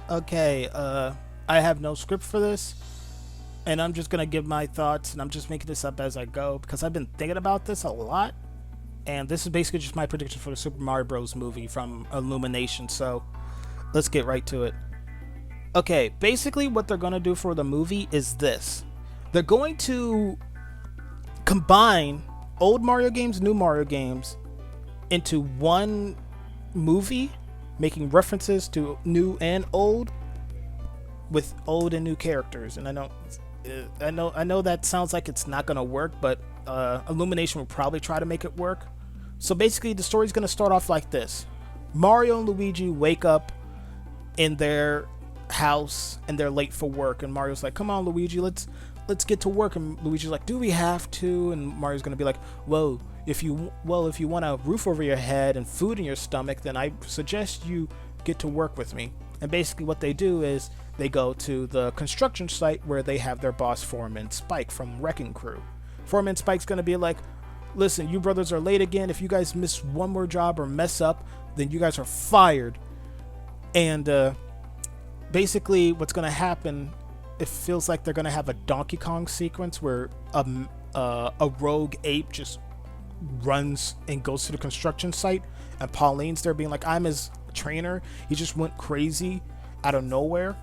Okay, I have no script for this, and I'm just gonna give my thoughts, and I'm just making this up as I go because I've been thinking about this a lot, and this is basically just my prediction for the Super Mario Bros. Movie from Illumination. So let's get right to it. Okay, basically what they're gonna do for the movie is this: they're going to combine old Mario games, new Mario games into one movie, making references to new and old with old and new characters. And I know that sounds like it's not gonna work, but Illumination will probably try to make it work. So basically, the story's gonna start off like this: Mario and Luigi wake up in their house and they're late for work, and Mario's like, "Come on, Luigi, let's get to work." And Luigi's like, "Do we have to?" And Mario's gonna be like, "Whoa, if you want a roof over your head and food in your stomach, then I suggest you get to work with me." And basically what they do is they go to the construction site where they have their boss Foreman Spike from Wrecking Crew. Foreman Spike's gonna be like, "Listen, you brothers are late again. If you guys miss one more job or mess up, then you guys are fired." And basically what's gonna happen, it feels like they're gonna have a Donkey Kong sequence where a rogue ape just runs and goes to the construction site, and Pauline's there being like, "I'm his trainer. He just went crazy out of nowhere."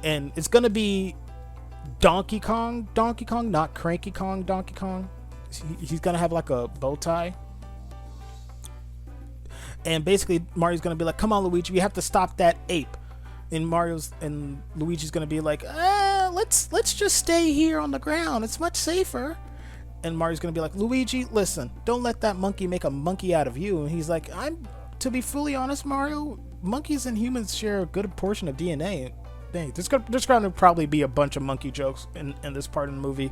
And it's gonna be Donkey Kong, not Cranky Kong, Donkey Kong. He's gonna have like a bow tie. And basically Mario's gonna be like, "Come on, Luigi, we have to stop that ape." And Luigi's gonna be like, let's just stay here on the ground. It's much safer." And Mario's gonna be like, "Luigi, listen, don't let that monkey make a monkey out of you." And he's like, To be fully honest, Mario, monkeys and humans share a good portion of DNA. Dang, there's gonna probably be a bunch of monkey jokes in this part of the movie.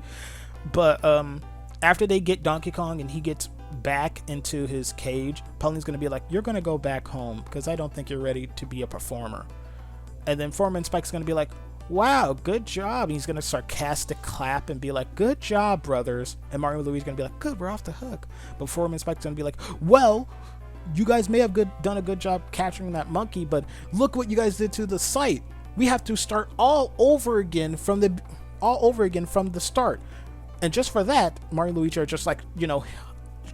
But after they get Donkey Kong and he gets back into his cage, Pauline's gonna be like, "You're gonna go back home because I don't think you're ready to be a performer." And then Foreman Spike's gonna be like, "Wow, good job." And he's gonna sarcastic clap and be like, "Good job, brothers." And Mario and Luigi's gonna be like, "Good, we're off the hook." But Foreman Spike's gonna be like, "Well, you guys may have done a good job capturing that monkey, but look what you guys did to the site. We have to start all over again from the start." And just for that, Mario and Luigi are just like,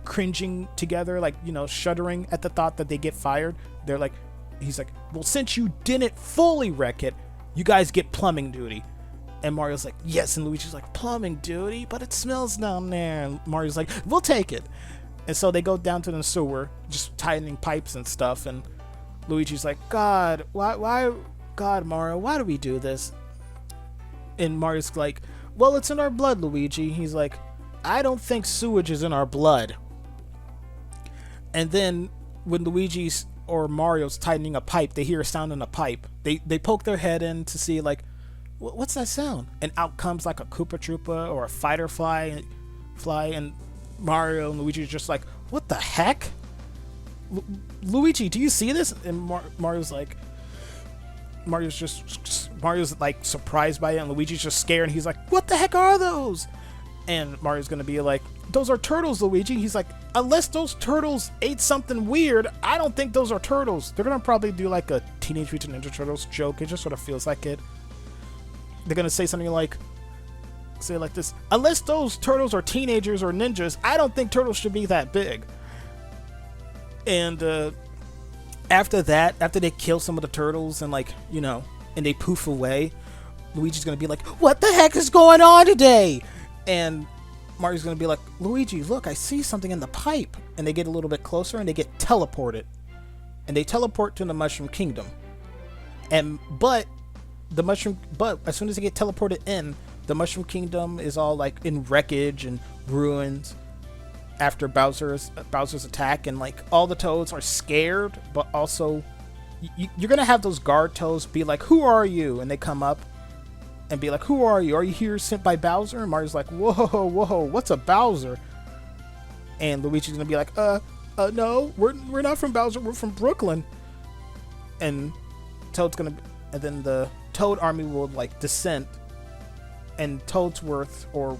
cringing together, like, shuddering at the thought that they get fired. He's like, "Well, since you didn't fully wreck it, you guys get plumbing duty." And Mario's like, "Yes." And Luigi's like, "Plumbing duty? But it smells down there." And Mario's like, "We'll take it." And so they go down to the sewer, just tightening pipes and stuff. And Luigi's like, "God, why, God, Mario, why do we do this?" And Mario's like, "Well, it's in our blood, Luigi." He's like, "I don't think sewage is in our blood." And then when Luigi's or Mario's tightening a pipe, they hear a sound in a pipe. They poke their head in to see, like, what's that sound? And out comes like a Koopa Troopa or a fighter fly, and Mario and Luigi are just like, "What the heck? Luigi, do you see this?" And Mario's like surprised by it, and Luigi's just scared, and he's like, "What the heck are those?" And Mario's gonna be like, "Those are turtles, Luigi." He's like, "Unless those turtles ate something weird, I don't think those are turtles." They're gonna probably do like a Teenage Mutant Ninja Turtles joke. It just sort of feels like it. They're gonna say something like, this: "Unless those turtles are teenagers or ninjas, I don't think turtles should be that big." And after they kill some of the turtles and and they poof away, Luigi's gonna be like, "What the heck is going on today?" And Mario's gonna be like, "Luigi, look, I see something in the pipe." And they get a little bit closer and they get teleported. And they teleport to the Mushroom Kingdom. But as soon as they get teleported in, the Mushroom Kingdom is all like in wreckage and ruins after Bowser's attack, and like all the Toads are scared, but also you're gonna have those guard Toads be like, "Who are you?" And they come up and be like, "Who are you? Are you here sent by Bowser?" And Mario's like, whoa, what's a Bowser?" And Luigi's gonna be like, no, we're not from Bowser, we're from Brooklyn." And then the Toad army will like descend, and Toadsworth, or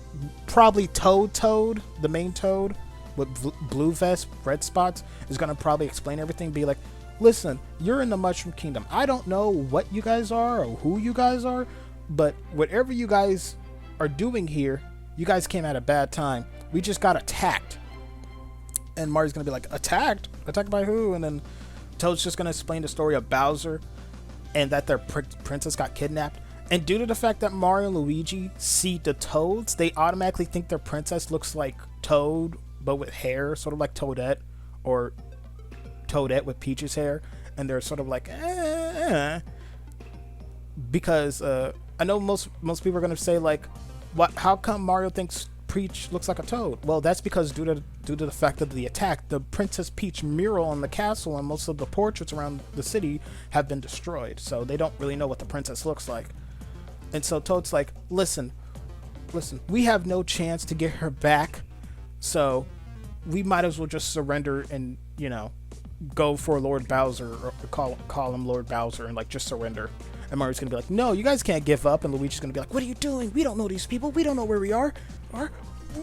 probably Toad, the main Toad with blue vest, red spots, is gonna probably explain everything, be like, listen, you're in the Mushroom Kingdom. I don't know what you guys are or who you guys are, but whatever you guys are doing here, you guys came at a bad time. We just got attacked. And Mario's gonna be like, attacked? Attacked by who? And then Toad's just gonna explain the story of Bowser and that their princess got kidnapped. And due to the fact that Mario and Luigi see the Toads, they automatically think their princess looks like Toad, but with hair, sort of like Toadette, or Toadette with Peach's hair. And they're sort of like, because I know most people are gonna say like, what? How come Mario thinks Peach looks like a Toad? Well, that's because due to the fact of the attack, the Princess Peach mural on the castle and most of the portraits around the city have been destroyed, so they don't really know what the princess looks like. And so Toad's like, listen, we have no chance to get her back, so we might as well just surrender and, you know, go for Lord Bowser, or call him Lord Bowser, and like just surrender. And Mario's gonna be like, no, you guys can't give up. And Luigi's gonna be like, what are you doing? We don't know these people. We don't know where we are. Or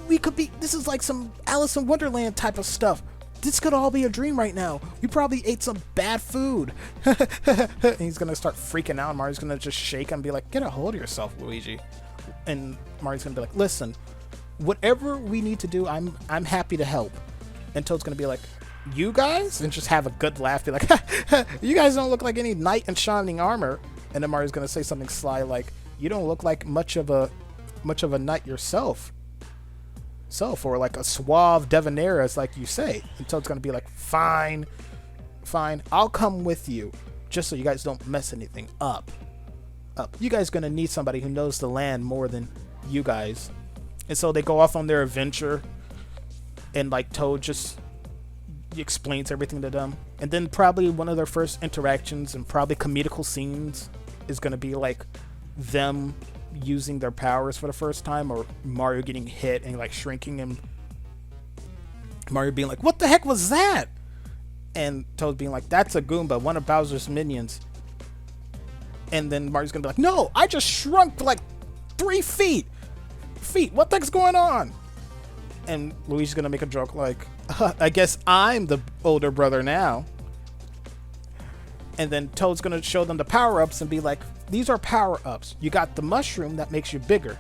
we could be, this is like some Alice in Wonderland type of stuff. This could all be a dream right now. We probably ate some bad food. And he's gonna start freaking out. And Mario's gonna just shake and be like, get a hold of yourself, Luigi. And Mario's gonna be like, listen, whatever we need to do, I'm happy to help. And Toad's gonna be like, you guys? And just have a good laugh, be like, you guys don't look like any knight in shining armor. And then Mario's gonna say something sly like, you don't look like much of a knight yourself. Or like a suave debonair, as like you say. And Toad's gonna be like, fine, I'll come with you, just so you guys don't mess anything up. You guys gonna need somebody who knows the land more than you guys. And so they go off on their adventure, and like Toad just explains everything to them. And then probably one of their first interactions and probably comedical scenes is gonna be like them using their powers for the first time, or Mario getting hit and like shrinking, and Mario being like, what the heck was that? And Toad being like, that's a Goomba, one of Bowser's minions. And then Mario's gonna be like, no, I just shrunk like 3 feet. What the heck's going on? And Luigi's gonna make a joke like, I guess I'm the older brother now. And then Toad's gonna show them the power-ups and be like, these are power-ups. You got the mushroom that makes you bigger.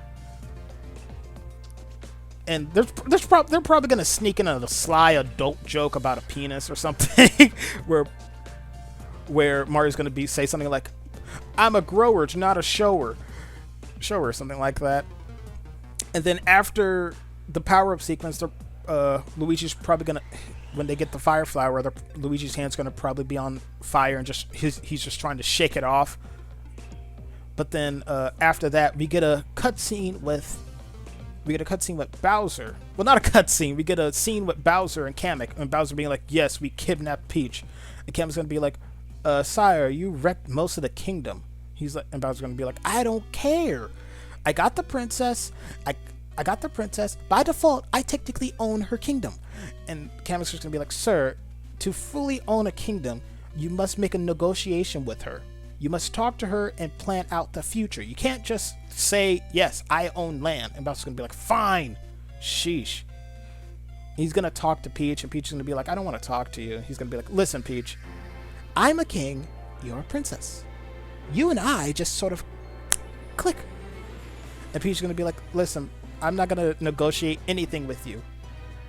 And they're probably gonna sneak in a sly adult joke about a penis or something, where Mario's gonna say something like, I'm a grower, not a shower, something like that. And then after the power-up sequence, Luigi's probably gonna, when they get the fire flower, Luigi's hand's gonna probably be on fire, and he's just trying to shake it off. But then after that, we get a cutscene with Bowser. Well, not a cutscene. We get a scene with Bowser and Kamek, and Bowser being like, "Yes, we kidnapped Peach," and Kamek's gonna be like, "Sire, you wrecked most of the kingdom." And Bowser's gonna be like, "I don't care. I got the princess. I got the princess. By default, I technically own her kingdom." And Kamek's just gonna be like, "Sir, to fully own a kingdom, you must make a negotiation with her. You must talk to her and plan out the future. You can't just say, yes, I own land." And Bowser's gonna be like, fine. Sheesh. He's gonna talk to Peach, and Peach is gonna be like, I don't want to talk to you. He's gonna be like, listen, Peach, I'm a king, you're a princess. You and I just sort of click. And Peach is gonna be like, listen, I'm not gonna negotiate anything with you.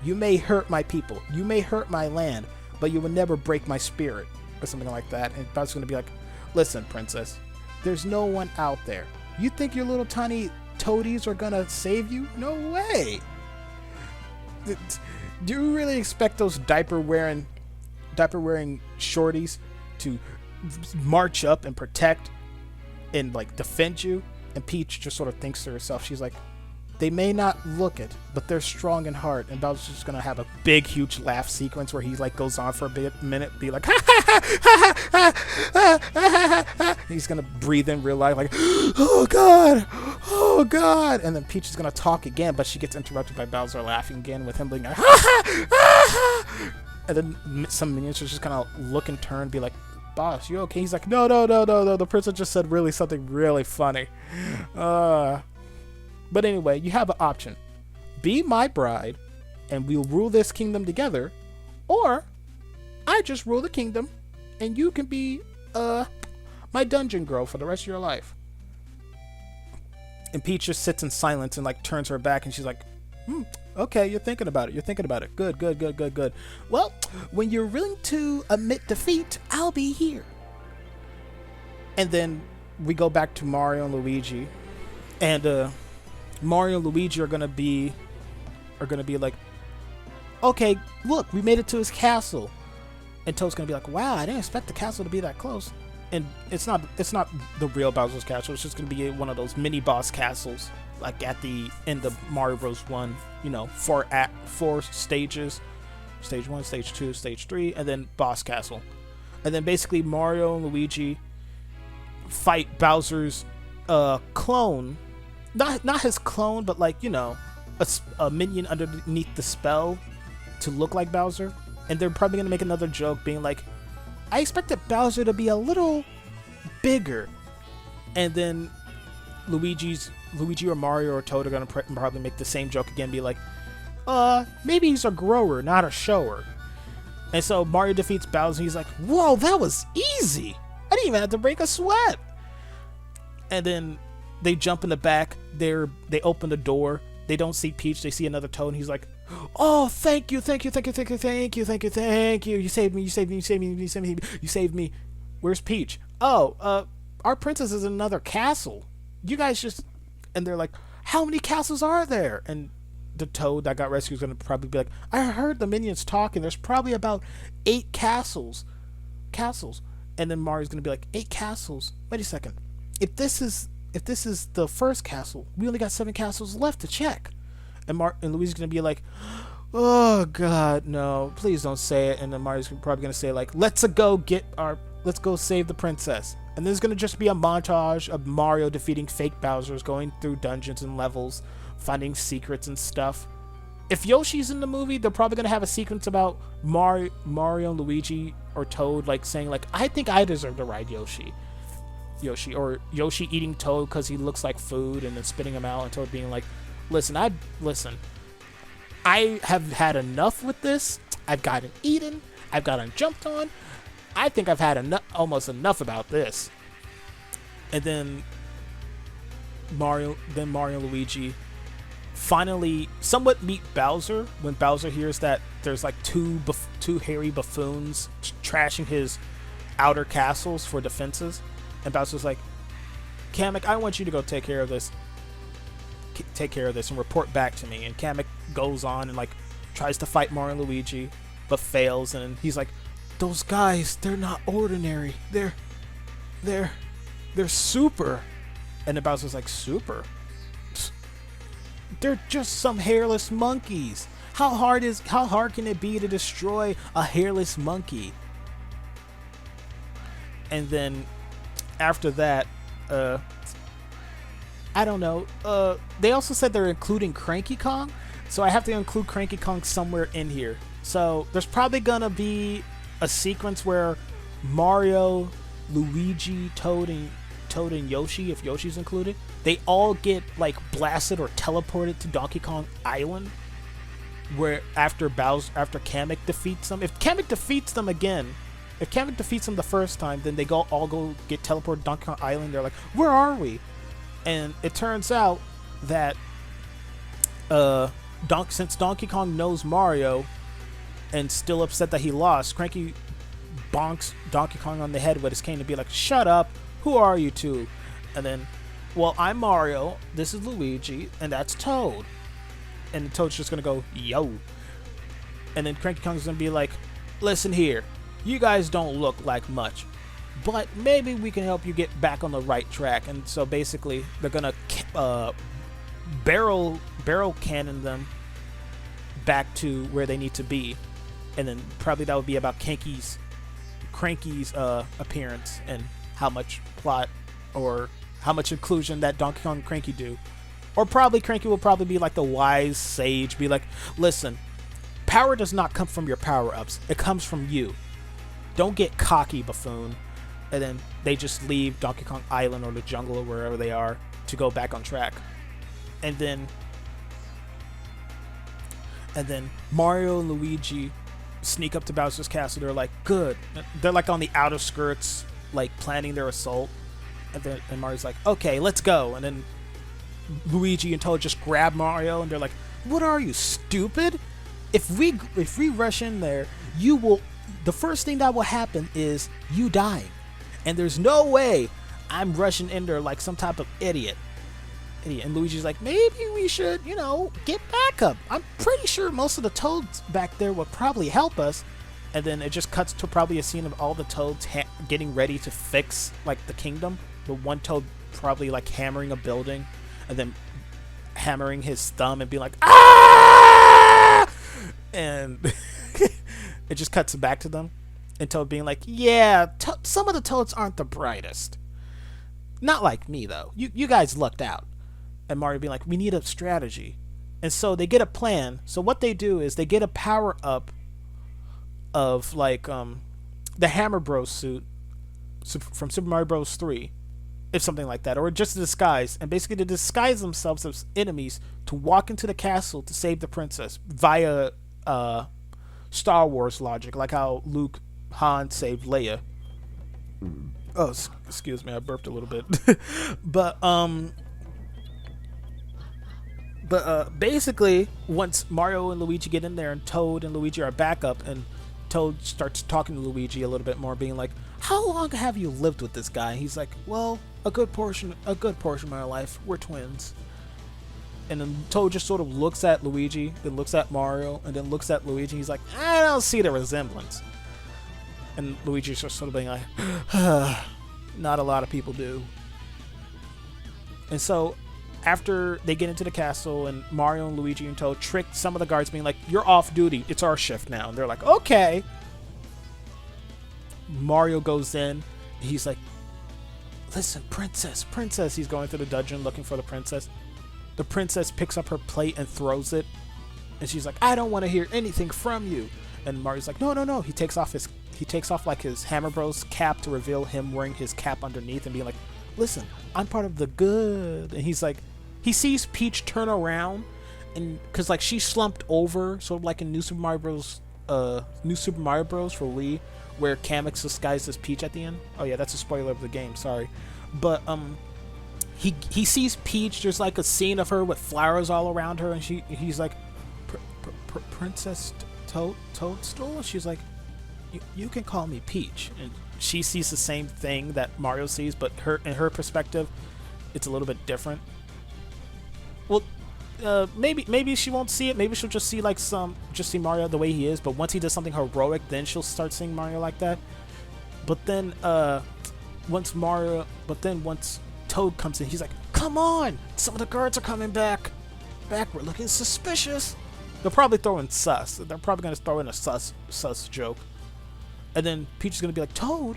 You may hurt my people, you may hurt my land, but you will never break my spirit, or something like that. And Bowser's gonna be like, listen, princess, there's no one out there. You think your little tiny toadies are gonna save you? No way. Do you really expect those diaper wearing shorties to march up and protect and like defend you? And Peach just sort of thinks to herself, she's like, they may not look it, but they're strong in heart. And Bowser's just gonna have a big, huge laugh sequence where he like goes on for a minute, be like, he's gonna breathe in real life, like, oh god. And then Peach is gonna talk again, but she gets interrupted by Bowser laughing again, with him being like, and then some minions are just gonna look and turn, be like, boss, you okay? He's like, no, the princess just said something really funny. But anyway, you have an option. Be my bride, and we'll rule this kingdom together, or I just rule the kingdom, and you can be my dungeon girl for the rest of your life. And Peach just sits in silence and like turns her back, and she's like, okay, you're thinking about it. You're thinking about it. Good, good, good, good, good. Well, when you're willing to admit defeat, I'll be here. And then we go back to Mario and Luigi, and Mario and Luigi are gonna be like, okay, look, we made it to his castle. And Toad's gonna be like, wow, I didn't expect the castle to be that close. And it's not the real Bowser's castle. It's just gonna be one of those mini boss castles, like at the end of Mario Bros. 1. You know, 4 stages, stage 1, stage 2, stage 3, and then boss castle. And then basically Mario and Luigi fight Bowser's clone, not his clone, but like, you know, a minion underneath the spell to look like Bowser. And they're probably gonna make another joke being like, I expected Bowser to be a little bigger. And then Luigi or Mario or Toad are gonna probably make the same joke again, be like, maybe he's a grower, not a shower. And so Mario defeats Bowser, and he's like, whoa, that was easy. I didn't even have to break a sweat. And then they jump in the back, they open the door, they don't see Peach, they see another Toad, and he's like, oh, thank you. You saved me. Where's Peach? Oh, our princess is in another castle. You guys just... And they're like, how many castles are there? And the Toad that got rescued is going to probably be like, I heard the minions talking. There's probably about 8 castles. And then Mario's going to be like, 8 castles? Wait a second. If this is the first castle, we only got 7 castles left to check. And Luigi's going to be like, oh god, no, please don't say it. And then Mario's probably going to say like, let's go save the princess. And there's going to just be a montage of Mario defeating fake Bowsers, going through dungeons and levels, finding secrets and stuff. If Yoshi's in the movie, they're probably going to have a sequence about Mario and Luigi or Toad like saying like, I think I deserve to ride Yoshi, or Yoshi eating Toad because he looks like food and then spitting him out, and Toad being like, listen, I have had enough with this. I've gotten eaten. I've gotten jumped on. I think I've had almost enough about this. And then Mario and Luigi finally somewhat meet Bowser when Bowser hears that there's like two hairy buffoons trashing his outer castles for defenses. And Bowser's like, Kamek, I want you to go take care of this and report back to me. And Kamek goes on and like tries to fight Mario and Luigi but fails, and he's like, those guys, they're not ordinary, they're super. And then Bowser's like, super? They're just some hairless monkeys. How hard can it be to destroy a hairless monkey? And then after that, I don't know. They also said they're including Cranky Kong, so I have to include Cranky Kong somewhere in here. So there's probably gonna be a sequence where Mario, Luigi, Toad, and Yoshi, if Yoshi's included, they all get like blasted or teleported to Donkey Kong Island, where after Kamek defeats them. If Kamek defeats them the first time, then they all go get teleported to Donkey Kong Island. They're like, where are we? And it turns out that since Donkey Kong knows Mario and still upset that he lost, Cranky bonks Donkey Kong on the head with his cane to be like, shut up, who are you two? And then, well, I'm Mario, this is Luigi, and that's Toad. And Toad's just gonna go, yo. And then Cranky Kong's gonna be like, listen here, you guys don't look like much, but maybe we can help you get back on the right track. And so basically they're gonna barrel cannon them back to where they need to be, and then probably that would be about Cranky's appearance and how much plot or how much inclusion that Donkey Kong and Cranky do. Or probably Cranky will probably be like the wise sage, be like, listen, power does not come from your power-ups, it comes from you. Don't get cocky, buffoon. And then they just leave Donkey Kong Island or the jungle or wherever they are to go back on track. And then Mario and Luigi sneak up to Bowser's castle. They're like, good. They're like on the outer skirts, like planning their assault. And Mario's like, okay, let's go. And then Luigi and Toad just grab Mario, and they're like, what are you, stupid? If we rush in there, you will. The first thing that will happen is you dying, and there's no way I'm rushing in there like some type of idiot. And Luigi's like, maybe we should, get back up. I'm pretty sure most of the Toads back there would probably help us. And then it just cuts to probably a scene of all the Toads getting ready to fix like the kingdom. The one Toad probably like hammering a building, and then hammering his thumb and being like, ah! And it just cuts back to them, and Toad being like, yeah, some of the Toads aren't the brightest. Not like me though. You guys lucked out. And Mario being like, we need a strategy. And so they get a plan. So what they do is they get a power up of like the Hammer Bros suit from Super Mario Bros. 3, if something like that, or just a disguise. And basically they disguise themselves as enemies to walk into the castle to save the princess via Star Wars logic, like how Luke, Han saved Leia. Oh, excuse me, I burped a little bit. But basically, once Mario and Luigi get in there and Toad and Luigi are back up, and Toad starts talking to Luigi a little bit more, being like, how long have you lived with this guy? He's like, well, a good portion of my life. We're twins. And then Toad just sort of looks at Luigi, then looks at Mario, and then looks at Luigi. He's like, I don't see the resemblance. And Luigi's just sort of being like, not a lot of people do. And so after they get into the castle, and Mario and Luigi and Toad trick some of the guards, being like, you're off duty, it's our shift now. And they're like, okay. Mario goes in, he's like, listen, princess. He's going through the dungeon looking for the princess. The princess picks up her plate and throws it, and she's like, I don't want to hear anything from you. And Mario's like, no. He takes off like his Hammer Bros cap to reveal him wearing his cap underneath, and being like, listen, I'm part of the good. And he's like, he sees Peach turn around, and because like she slumped over, sort of like in New Super Mario Bros. For Wii, where Kamek's disguised as Peach at the end. Oh yeah, that's a spoiler of the game. Sorry, but he sees Peach. There's like a scene of her with flowers all around her, and he's like, Princess Toadstool. She's like, you can call me Peach. And she sees the same thing that Mario sees, but in her perspective, it's a little bit different. Well, maybe she won't see it. Maybe she'll just see see Mario the way he is. But once he does something heroic, then she'll start seeing Mario like that. But then once Toad comes in, he's like, come on, some of the guards are coming back. We're looking suspicious. They'll probably throw in sus. They're probably gonna throw in a sus joke. And then Peach is gonna be like, Toad,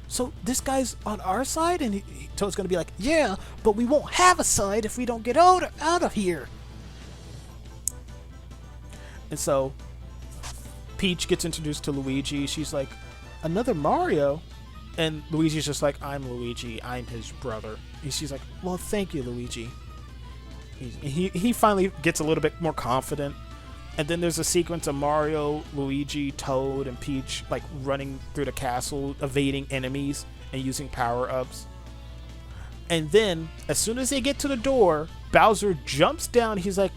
so this guy's on our side? And Toad's gonna be like, yeah, but we won't have a side if we don't get out of here. And so Peach gets introduced to Luigi. She's like, another Mario? And Luigi's just like, I'm Luigi, I'm his brother. And she's like, well, thank you, Luigi. He finally gets a little bit more confident. And then there's a sequence of Mario, Luigi, Toad, and Peach like running through the castle, evading enemies and using power-ups. And then, as soon as they get to the door, Bowser jumps down. He's like,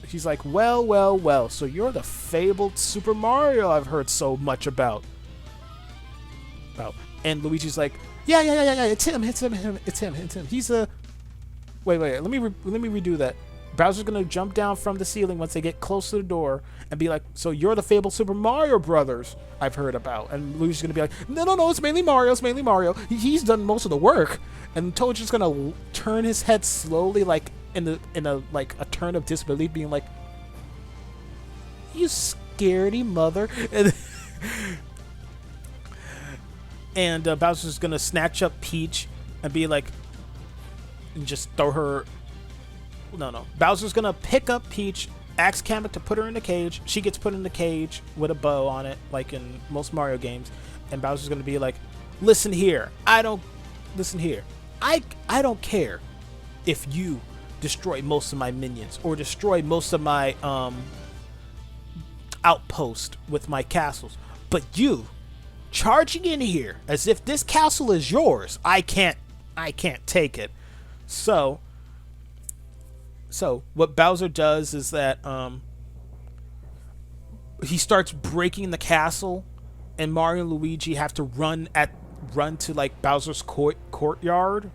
he's like, well, so you're the fabled Super Mario I've heard so much about. And Luigi's like, yeah, it's him. He's a... Wait, let me redo that. Bowser's gonna jump down from the ceiling once they get close to the door and be like, so you're the fabled Super Mario Brothers I've heard about. And Luigi's gonna be like, no, it's mainly Mario. He's done most of the work. And Toad's just gonna turn his head slowly, like in a turn of disbelief, being like, you scaredy mother. And Bowser's gonna snatch up Peach and be like, and just throw her. No. Bowser's gonna pick up Peach, ask Kamek to put her in the cage. She gets put in the cage with a bow on it, like in most Mario games. And Bowser's gonna be like, listen here. I don't care if you destroy most of my minions or destroy most of my outpost with my castles. But you charging in here as if this castle is yours, I can't take it. So what Bowser does is that he starts breaking the castle, and Mario and Luigi have to run to like Bowser's courtyard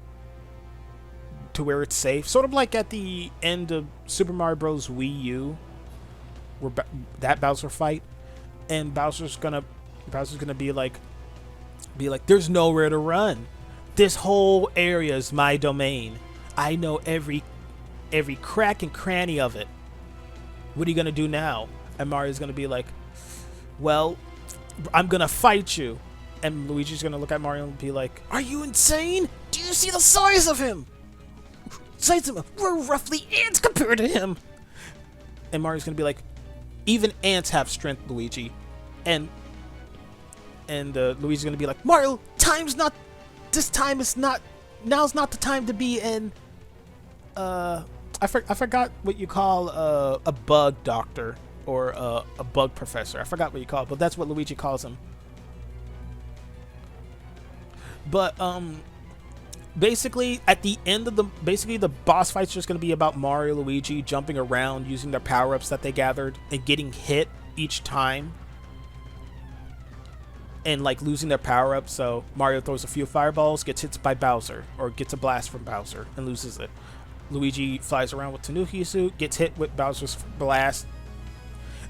to where it's safe, sort of like at the end of Super Mario Bros. Wii U, where that Bowser fight, and Bowser's gonna be like, there's nowhere to run. This whole area is my domain. I know every crack and cranny of it. What are you gonna do now? And Mario's gonna be like, well, I'm gonna fight you. And Luigi's gonna look at Mario and be like, are you insane? Do you see the size of him? We're roughly ants compared to him. And Mario's gonna be like, even ants have strength, Luigi. And Luigi's gonna be like, Mario, now's not the time to be in I forgot what you call a bug doctor or a bug professor. I forgot what you call it, but that's what Luigi calls him. But basically at the end of the boss fight's just going to be about Mario and Luigi jumping around using their power-ups that they gathered and getting hit each time and like losing their power-ups. So Mario throws a few fireballs, gets hit by Bowser, or gets a blast from Bowser and loses it. Luigi flies around with Tanuki suit, gets hit with Bowser's blast,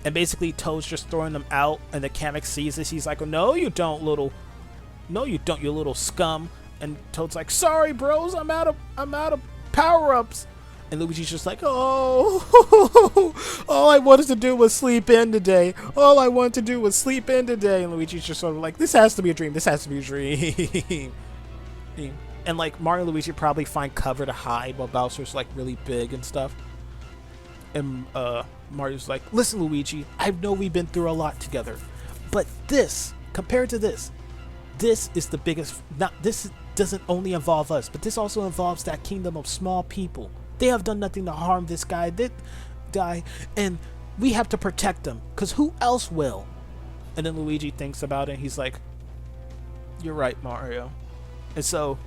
and basically Toad's just throwing them out, and the Kamek sees this. He's like, oh, no you don't, you little scum. And Toad's like, sorry bros, I'm out of power-ups. And Luigi's just like, oh, all I wanted to do was sleep in today. And Luigi's just sort of like, this has to be a dream. And like Mario and Luigi probably find cover to hide while Bowser's like really big and stuff. And Mario's like, listen Luigi, I know we've been through a lot together, but this, compared to this is the biggest. This doesn't only involve us, but this also involves that kingdom of small people. They have done nothing to harm this guy, and we have to protect them, because who else will? And then Luigi thinks about it, and he's like, you're right, Mario. And so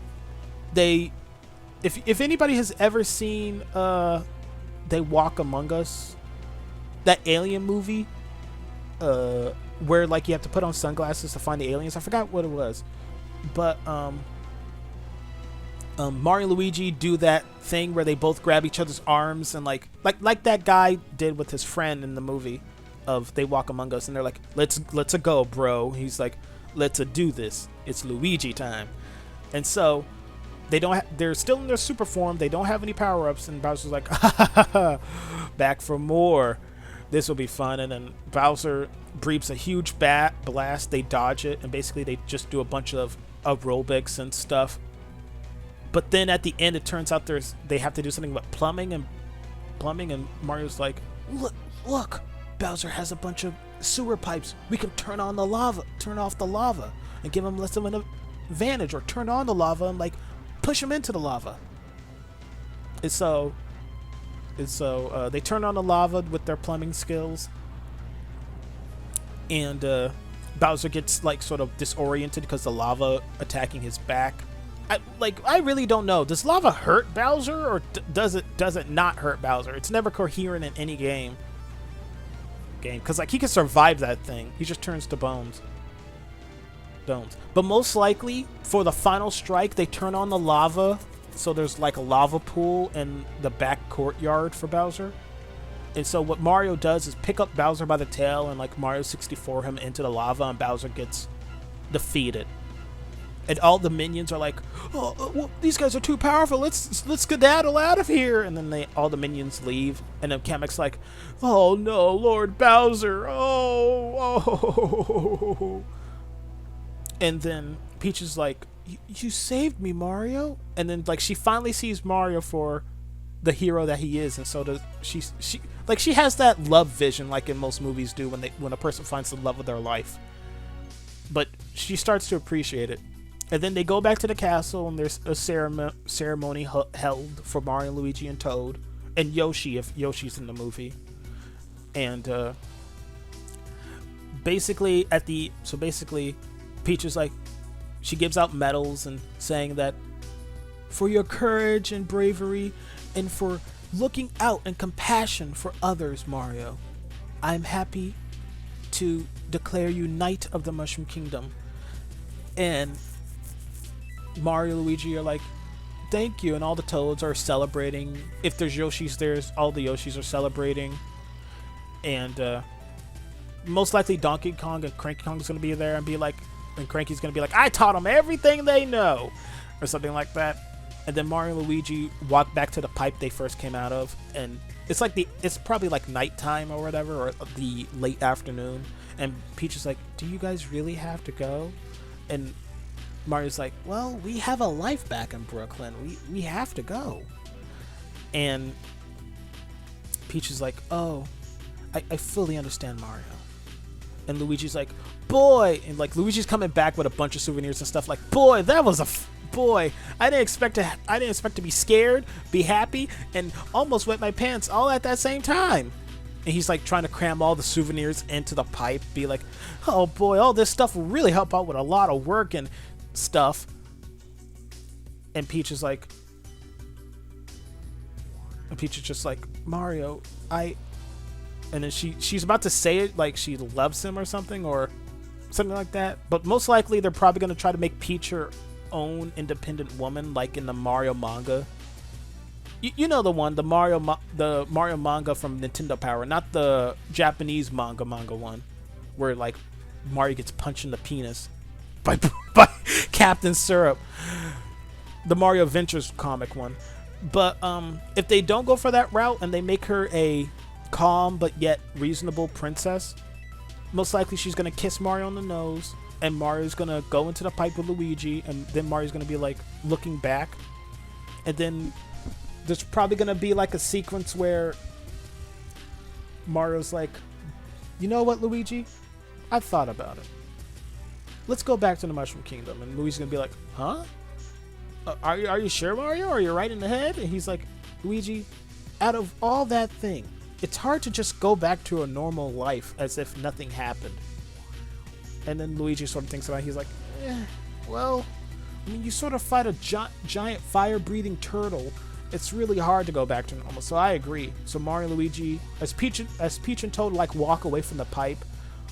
if anybody has ever seen They Walk Among Us, that alien movie, where like you have to put on sunglasses to find the aliens. I forgot what it was, but Mario and Luigi do that thing where they both grab each other's arms and like that guy did with his friend in the movie of They Walk Among Us, and they're like, let's go, bro. He's like, let's do this. It's Luigi time. And so they're still in their super form. They don't have any power-ups, and Bowser's like, back for more. This will be fun. And then Bowser breathes a huge blast. They dodge it, and basically they just do a bunch of aerobics and stuff. But then at the end, it turns out they have to do something with plumbing, and Mario's like, look, Bowser has a bunch of sewer pipes. We can turn off the lava, and give him less of an advantage, or turn on the lava and like push him into the lava. And so they turn on the lava with their plumbing skills, and Bowser gets like sort of disoriented because the lava attacking his back. I really don't know. Does lava hurt Bowser, or does it not hurt Bowser? It's never coherent in any game. Because like he can survive that thing. He just turns to bones. But most likely for the final strike, they turn on the lava, so there's like a lava pool in the back courtyard for Bowser. And so what Mario does is pick up Bowser by the tail and like Mario 64 him into the lava, and Bowser gets defeated. And all the minions are like, well, these guys are too powerful. Let's skedaddle out of here. And then all the minions leave. And then Kamek's like, oh no, Lord Bowser. Oh. And then Peach is like, you saved me, Mario. And then like she finally sees Mario for the hero that he is. And so does she has that love vision like in most movies do when a person finds the love of their life. But she starts to appreciate it. And then they go back to the castle, and there's a ceremony held for Mario, Luigi, and Toad, and Yoshi, if Yoshi's in the movie. And basically Peach is like, she gives out medals and saying that for your courage and bravery and for looking out and compassion for others, Mario, I'm happy to declare you Knight of the Mushroom Kingdom. And Mario and Luigi are like, thank you, and all the Toads are celebrating. If there's Yoshis, all the Yoshis are celebrating. And most likely Donkey Kong and Cranky Kong is going to be there and be like, and Cranky's going to be like, I taught them everything they know, or something like that. And then Mario and Luigi walk back to the pipe they first came out of, and it's probably like nighttime or whatever, or the late afternoon. And Peach is like, do you guys really have to go? And Mario's like, well, we have a life back in Brooklyn. We have to go. And Peach is like, oh, I fully understand, Mario. And Luigi's like, boy, and like Luigi's coming back with a bunch of souvenirs and stuff. Like, boy, that was boy. I didn't expect to be scared, be happy, and almost wet my pants all at that same time. And he's like trying to cram all the souvenirs into the pipe. Be like, oh boy, all this stuff will really help out with a lot of work and stuff. And Peach is just like, Mario, and then she's about to say it like she loves him or something like that. But most likely they're probably going to try to make Peach her own independent woman, like in the Mario manga. You know the one, the Mario manga from Nintendo Power, not the Japanese manga one, where like Mario gets punched in the penis by Captain Syrup. The Mario Adventures comic one. But if they don't go for that route and they make her a calm but yet reasonable princess, most likely she's gonna kiss Mario on the nose, and Mario's gonna go into the pipe with Luigi, and then Mario's gonna be like looking back, and then there's probably gonna be like a sequence where Mario's like, you know what, Luigi, I've thought about it, let's go back to the Mushroom Kingdom. And Luigi's gonna be like, huh? Are you sure, Mario? Are you right in the head? And he's like, Luigi, out of all that thing, it's hard to just go back to a normal life as if nothing happened. And then Luigi sort of thinks about it. He's like, well, I mean, you sort of fight a giant fire-breathing turtle. It's really hard to go back to normal. So I agree. So Mario and Luigi, as Peach and Toad like walk away from the pipe,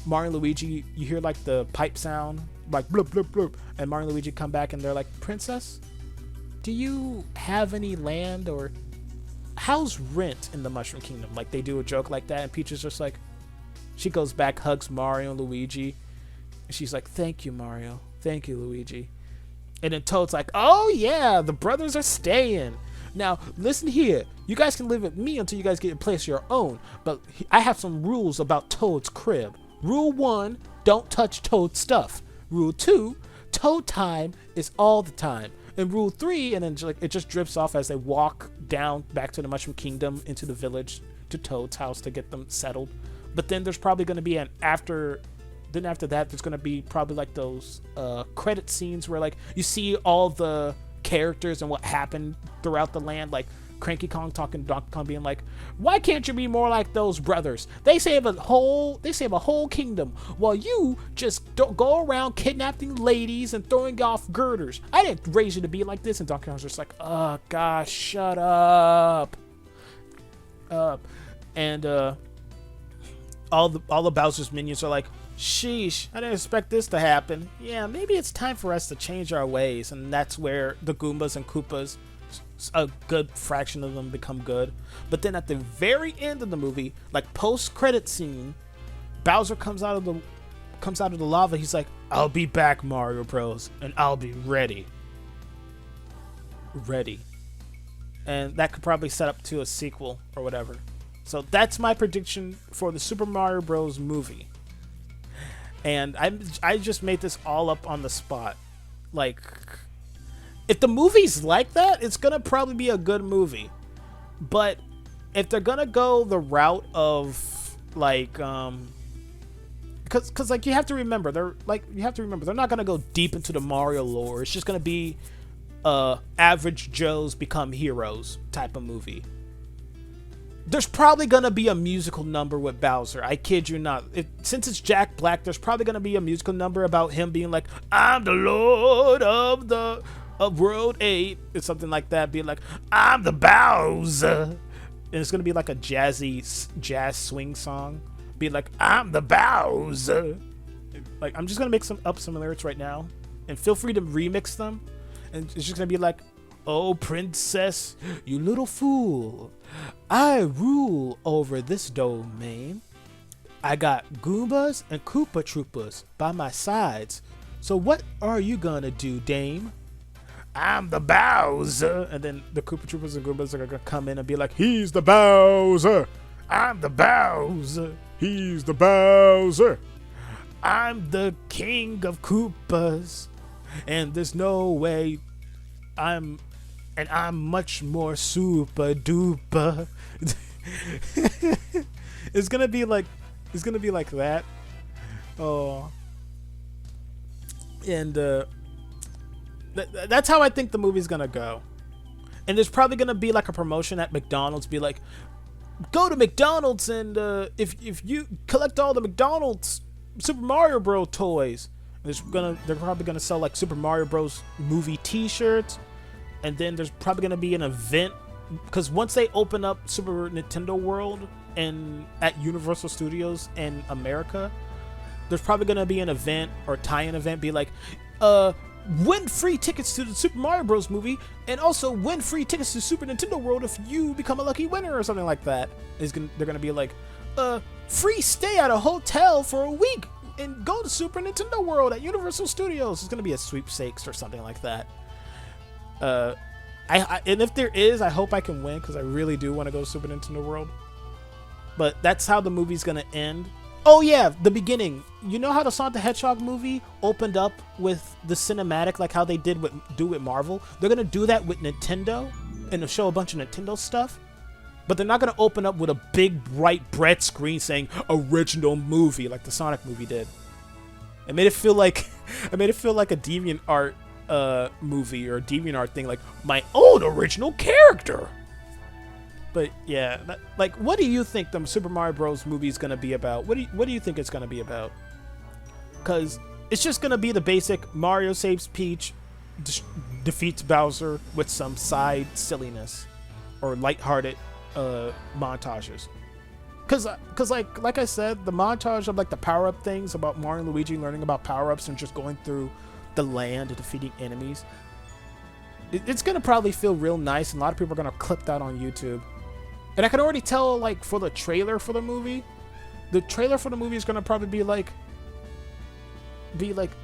Mario and Luigi, you hear like the pipe sound, like bloop, bloop, bloop. And Mario and Luigi come back and they're like, Princess, do you have any land, or how's rent in the Mushroom Kingdom? Like, they do a joke like that, and Peach is just like, she goes back, hugs Mario and Luigi, and she's like, thank you, Mario, thank you, Luigi. And then Toad's like, oh yeah, the brothers are staying. Now listen here, you guys can live with me until you guys get a place of your own, but I have some rules about Toad's crib. Rule 1, don't touch Toad's stuff. Rule 2, Toad time is all the time. And Rule 3, and then it just drifts off as they walk down back to the Mushroom Kingdom into the village to Toad's house to get them settled. But then there's probably going to be after that there's going to be probably like those credit scenes where like you see all the characters and what happened throughout the land, like Cranky Kong talking to Donkey Kong being like, why can't you be more like those brothers? They save a whole kingdom while you just don't go around kidnapping ladies and throwing off girders. I didn't raise you to be like this. And Donkey Kong's just like, oh gosh, shut up. And all the Bowser's minions are like, sheesh, I didn't expect this to happen. Yeah, maybe it's time for us to change our ways. And that's where the Goombas and Koopas, a good fraction of them, become good. But then at the very end of the movie, like post-credit scene, Bowser comes out of the lava. He's like, I'll be back, Mario Bros, and I'll be ready. And that could probably set up to a sequel or whatever. So that's my prediction for the Super Mario Bros movie. And I just made this all up on the spot. Like, if the movie's like that, it's gonna probably be a good movie. But if they're gonna go the route of like, because like you have to remember they're not gonna go deep into the Mario lore. It's just gonna be average Joes become heroes type of movie. there's probably gonna be a musical number with Bowser. I kid you not. Since it's Jack Black, there's probably gonna be a musical number about him being like, "I'm the Lord of World 8," or something like that. Being like, "I'm the Bowser," and it's gonna be like a jazz swing song. Be like, "I'm the Bowser." Like, I'm just gonna make some lyrics right now, and feel free to remix them. And it's just gonna be like, "Oh, princess, you little fool, I rule over this domain. I got Goombas and Koopa Troopas by my sides. So what are you gonna do, dame? I'm the Bowser." And then the Koopa Troopas and Goombas are gonna come in and be like, "He's the Bowser. I'm the Bowser. He's the Bowser. I'm the king of Koopas. And there's no way I'm much more super duper." It's gonna be like that. Oh, and that's how I think the movie's gonna go. And there's probably gonna be like a promotion at McDonald's, be like, "Go to McDonald's and if you collect all the McDonald's Super Mario Bros. Toys." They're probably gonna sell like Super Mario Bros. Movie T-shirts. And then there's probably gonna be an event, because once they open up Super Nintendo World and at Universal Studios in America, there's probably gonna be an event or tie-in event, be like, "Win free tickets to the Super Mario Bros. Movie, and also win free tickets to Super Nintendo World if you become a lucky winner," or something like that. They're gonna be like, "Free stay at a hotel for a week and go to Super Nintendo World at Universal Studios." It's gonna be a sweepstakes or something like that. And if there is, I hope I can win, because I really do want to go to Super Nintendo World. But that's how the movie's gonna end. Oh yeah, the beginning. You know how the Sonic the Hedgehog movie opened up with the cinematic, like how they do with Marvel? They're gonna do that with Nintendo and show a bunch of Nintendo stuff. But they're not gonna open up with a big bright red screen saying "original movie" like the Sonic movie did. It made it feel like a DeviantArt movie or a DeviantArt thing, like my own original character. But yeah, like, what do you think the Super Mario Bros. Movie is gonna be about? What do you think it's gonna be about? Because it's just gonna be the basic Mario saves Peach, defeats Bowser with some side silliness or lighthearted montages. Cause like I said, the montage of like the power-up things about Mario and Luigi learning about power-ups and just going through the land and defeating enemies, it's gonna probably feel real nice, and a lot of people are gonna clip that on YouTube. And I can already tell, like, for the trailer for the movie is gonna probably be like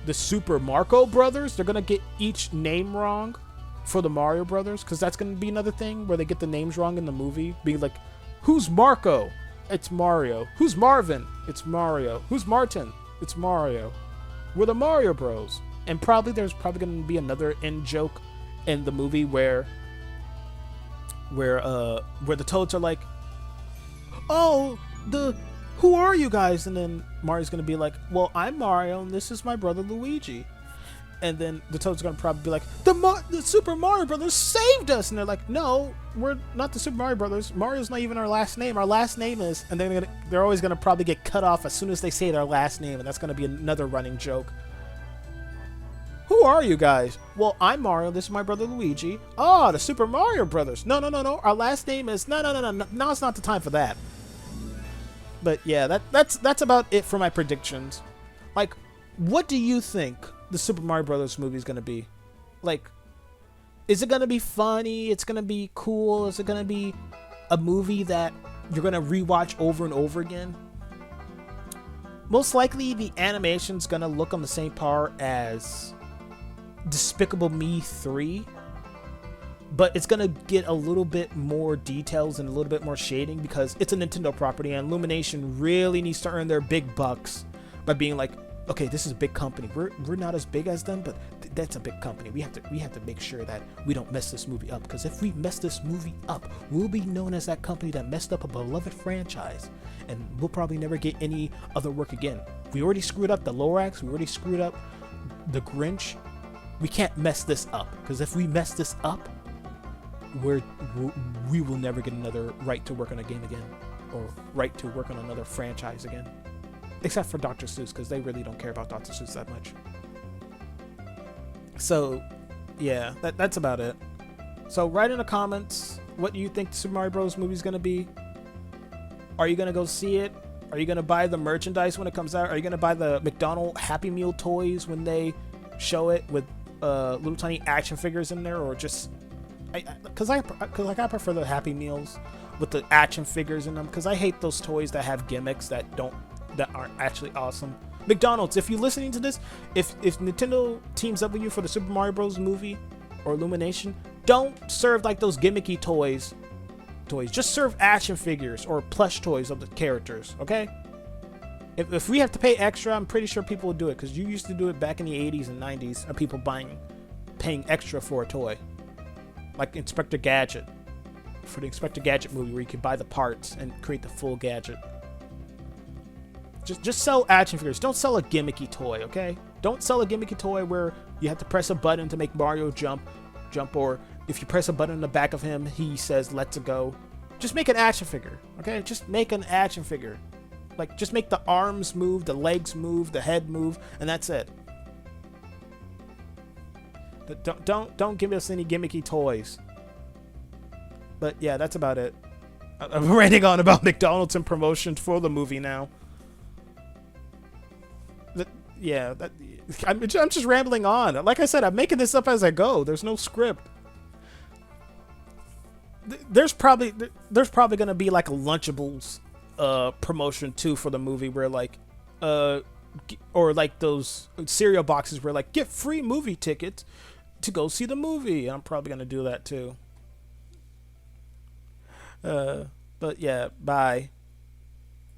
the Super Marco Brothers. They're gonna get each name wrong for the Mario Brothers, because that's gonna be another thing where they get the names wrong in the movie. Be like, "Who's Marco?" It's Mario. "Who's Marvin?" It's Mario. "Who's Martin?" It's Mario. We're the Mario Bros. And there's probably gonna be another in joke in the movie where the Toads are like, "Oh, who are you guys?" And then Mario's gonna be like, "Well, I'm Mario, and this is my brother Luigi." And then the Toads are gonna probably be like, the Super Mario Brothers saved us." And they're like, "No, we're not the Super Mario Brothers. Mario's not even our last name. Our last name is..." And they're always gonna probably get cut off as soon as they say their last name, and that's gonna be another running joke. "Who are you guys?" "Well, I'm Mario. This is my brother Luigi." "Oh, the Super Mario Brothers." No. Our last name is... No. Now it's not the time for that. But yeah, that's about it for my predictions. Like, what do you think the Super Mario Brothers movie is gonna be? Like, is it gonna be funny? It's gonna be cool? Is it gonna be a movie that you're gonna rewatch over and over again? Most likely, the animation's gonna look on the same par as Despicable Me 3, but it's gonna get a little bit more details and a little bit more shading, because it's a Nintendo property, and Illumination really needs to earn their big bucks by being like, "Okay, this is a big company. We're not as big as them, but that's a big company. We have to make sure that we don't mess this movie up, because if we mess this movie up, we'll be known as that company that messed up a beloved franchise, and we'll probably never get any other work again. We already screwed up the Lorax. We already screwed up the Grinch. We can't mess this up, because if we mess this up, we're we will never get another right to work on a game again, or right to work on another franchise again, except for Dr. Seuss, because they really don't care about Dr. Seuss that much. So yeah, that's about it. So write in the comments, what do you think the Super Mario Bros. Movie is going to be? Are you going to go see it? Are you going to buy the merchandise when it comes out? Are you going to buy the McDonald's Happy Meal toys when they show it with little tiny action figures in there? Or just... Because I prefer the Happy Meals with the action figures in them, because I hate those toys that have gimmicks that aren't actually awesome. McDonald's, if you're listening to this, if Nintendo teams up with you for the Super Mario Bros. Movie or Illumination, don't serve like those gimmicky toys. Just serve action figures or plush toys of the characters, okay? If we have to pay extra, I'm pretty sure people will do it, because you used to do it back in the 80s and 90s, of people paying extra for a toy. Like Inspector Gadget, for the Inspector Gadget movie, where you could buy the parts and create the full gadget. Just sell action figures. Don't sell a gimmicky toy, okay? Don't sell a gimmicky toy where you have to press a button to make Mario jump, or if you press a button in the back of him, he says, "Let's go." Just make an action figure, okay? Just make an action figure. Like, just make the arms move, the legs move, the head move, and that's it. Don't give us any gimmicky toys. But yeah, that's about it. I'm ranting on about McDonald's and promotions for the movie now. I'm just rambling on. Like I said, I'm making this up as I go. There's no script. There's probably gonna be like a Lunchables promotion too for the movie, where like or like those cereal boxes where like get free movie tickets to go see the movie. I'm probably gonna do that too. But yeah, bye.